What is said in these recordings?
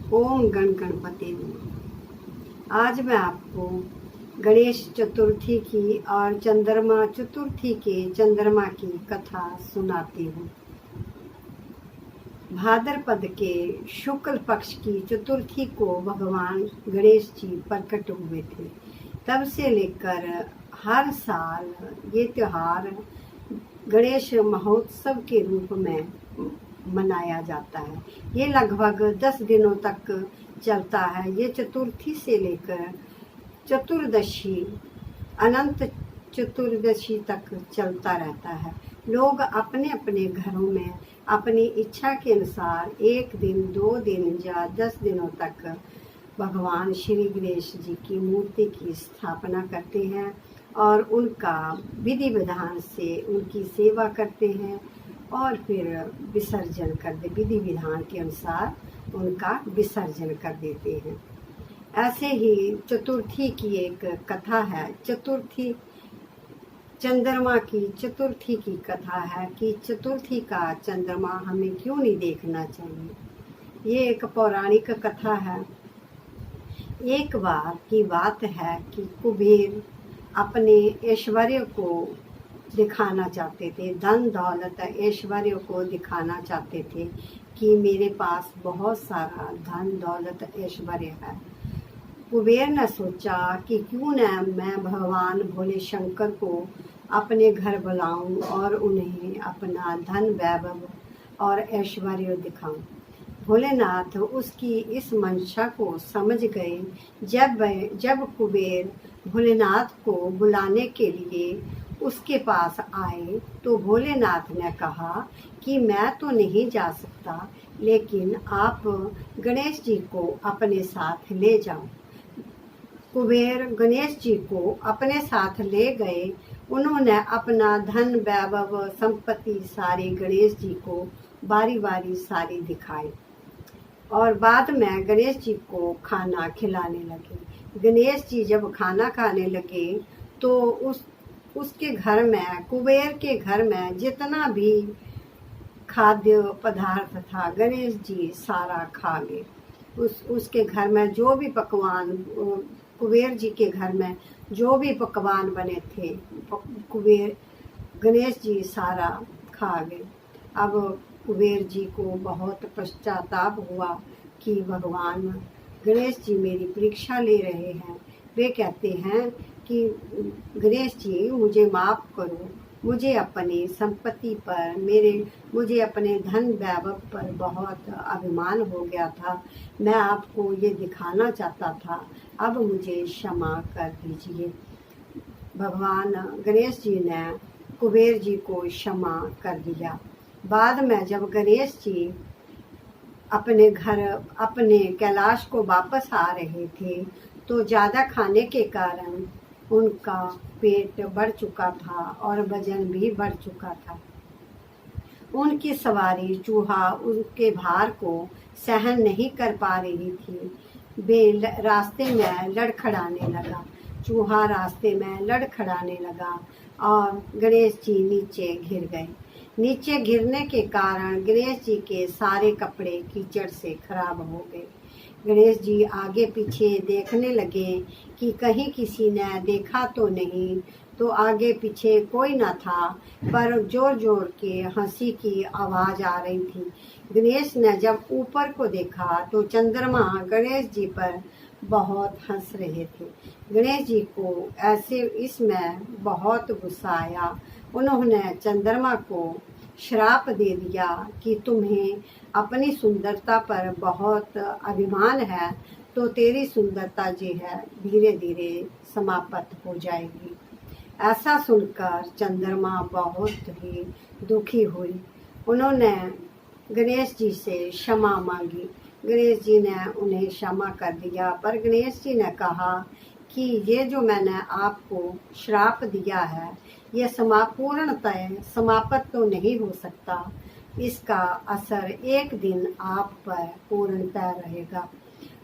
ओम गण गणपति नमः। आज मैं आपको गणेश चतुर्थी की और चंद्रमा चतुर्थी के चंद्रमा की कथा सुनाती हूँ। भाद्रपद के शुक्ल पक्ष की चतुर्थी को भगवान गणेश जी प्रकट हुए थे। तब से लेकर हर साल ये त्योहार गणेश महोत्सव के रूप में मनाया जाता है। ये लगभग 10 दिनों तक चलता है। ये चतुर्थी से लेकर चतुर्दशी अनंत चतुर्दशी तक चलता रहता है। लोग अपने अपने घरों में अपनी इच्छा के अनुसार 1 दिन 2 दिन या 10 दिनों तक भगवान श्री गणेश जी की मूर्ति की स्थापना करते हैं और उनका विधि विधान से उनकी सेवा करते हैं और फिर विसर्जन कर दे विधि विधान के अनुसार उनका विसर्जन कर देते हैं। ऐसे ही चतुर्थी की एक कथा है। चतुर्थी चंद्रमा की चतुर्थी की कथा है कि चतुर्थी का चंद्रमा हमें क्यों नहीं देखना चाहिए। ये एक पौराणिक कथा है। एक बार की बात है कि कुबेर अपने ऐश्वर्य को दिखाना चाहते थे, धन दौलत ऐश्वर्य को दिखाना चाहते थे कि मेरे पास बहुत सारा धन दौलत ऐश्वर्य है। कुबेर ने सोचा कि क्यों न मैं भगवान भोले शंकर को अपने घर बुलाऊं और उन्हें अपना धन वैभव और ऐश्वर्य दिखाऊं। भोलेनाथ उसकी इस मंशा को समझ गए। जब कुबेर भोलेनाथ को बुलाने के लिए उसके पास आए तो भोलेनाथ ने कहा कि मैं तो नहीं जा सकता, लेकिन आप गणेश जी को अपने साथ ले जाओ। कुबेर गणेश जी को अपने साथ ले गए। उन्होंने अपना धन वैभव संपत्ति सारे गणेश जी को बारी बारी सारी दिखाई और बाद में गणेश जी को खाना खिलाने लगे। गणेश जी जब खाना खाने लगे तो उसके घर में, कुबेर के घर में जितना भी खाद्य पदार्थ था गणेश जी सारा खा गए। उसके घर में जो भी पकवान, कुबेर जी के घर में जो भी पकवान बने थे कुबेर गणेश जी सारा खा गए। अब कुबेर जी को बहुत पश्चाताप हुआ कि भगवान गणेश जी मेरी परीक्षा ले रहे हैं। वे कहते हैं कि गणेश जी मुझे माफ़ करो, मुझे अपनी संपत्ति पर मुझे अपने धन वैभव पर बहुत अभिमान हो गया था। मैं आपको ये दिखाना चाहता था, अब मुझे क्षमा कर दीजिए। भगवान गणेश जी ने कुबेर जी को क्षमा कर दिया। बाद में जब गणेश जी अपने घर अपने कैलाश को वापस आ रहे थे तो ज़्यादा खाने के कारण उनका पेट बढ़ चुका था और वजन भी बढ़ चुका था। उनकी सवारी चूहा उनके भार को सहन नहीं कर पा रही थी। वे रास्ते में लड़खड़ाने लगा। चूहा रास्ते में लड़खड़ाने लगा और गणेश जी नीचे गिर गए। नीचे गिरने के कारण गणेश जी के सारे कपड़े कीचड़ से खराब हो गए। गणेश जी आगे पीछे देखने लगे कि कहीं किसी ने देखा तो नहीं, तो आगे पीछे कोई न था, पर जोर जोर के हंसी की आवाज़ आ रही थी। गणेश ने जब ऊपर को देखा तो चंद्रमा गणेश जी पर बहुत हंस रहे थे। गणेश जी को ऐसे इसमें बहुत गुस्सा आया। उन्होंने चंद्रमा को श्राप दे दिया कि तुम्हें अपनी सुंदरता पर बहुत अभिमान है, तो तेरी सुंदरता जो है धीरे धीरे समाप्त हो जाएगी। ऐसा सुनकर चंद्रमा बहुत ही दुखी हुई। उन्होंने गणेश जी से क्षमा मांगी। गणेश जी ने उन्हें क्षमा कर दिया, पर गणेश जी ने कहा कि ये जो मैंने आपको श्राप दिया है ये पूर्णतः समाप्त तो नहीं हो सकता। इसका असर एक दिन आप पर पूर्णतः रहेगा।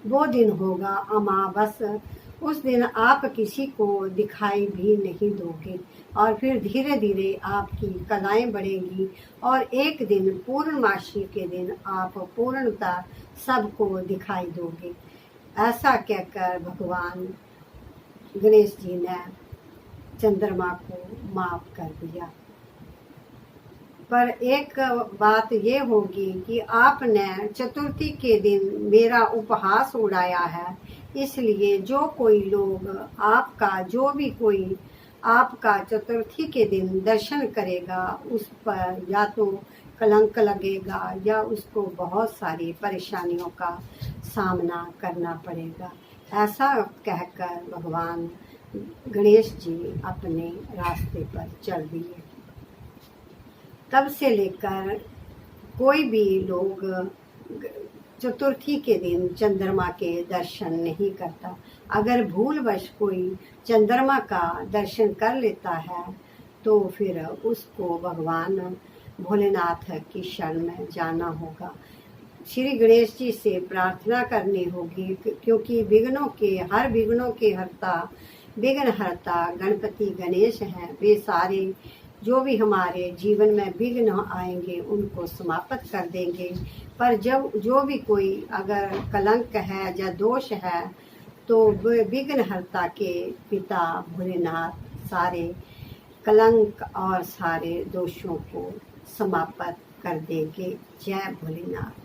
वो दिन होगा अमावस। उस दिन आप किसी को दिखाई भी नहीं दोगे और फिर धीरे धीरे आपकी कलाएं बढ़ेंगी और एक दिन पूर्णमासी के दिन आप पूर्णतः सबको दिखाई दोगे। ऐसा कहकर भगवान गणेश जी ने चंद्रमा को माफ कर दिया। पर एक बात ये होगी कि आपने चतुर्थी के दिन मेरा उपहास उड़ाया है, इसलिए जो कोई लोग आपका जो भी कोई आपका चतुर्थी के दिन दर्शन करेगा उस पर या तो कलंक लगेगा या उसको बहुत सारी परेशानियों का सामना करना पड़ेगा। ऐसा कहकर भगवान गणेश जी अपने रास्ते पर चल दिए। तब से लेकर कोई भी लोग चतुर्थी के दिन चंद्रमा के दर्शन नहीं करता। अगर भूलवश कोई चंद्रमा का दर्शन कर लेता है तो फिर उसको भगवान भोलेनाथ की शरण में जाना होगा। श्री गणेश जी से प्रार्थना करनी होगी, क्योंकि हर विघ्नों के हरता विघ्नहर्ता गणपति गणेश हैं। वे सारे जो भी हमारे जीवन में विघ्न आएंगे उनको समाप्त कर देंगे। पर जब जो भी कोई अगर कलंक है या दोष है तो विघ्नहर्ता के पिता भोलेनाथ सारे कलंक और सारे दोषों को समाप्त कर देंगे। जय भोलेनाथ।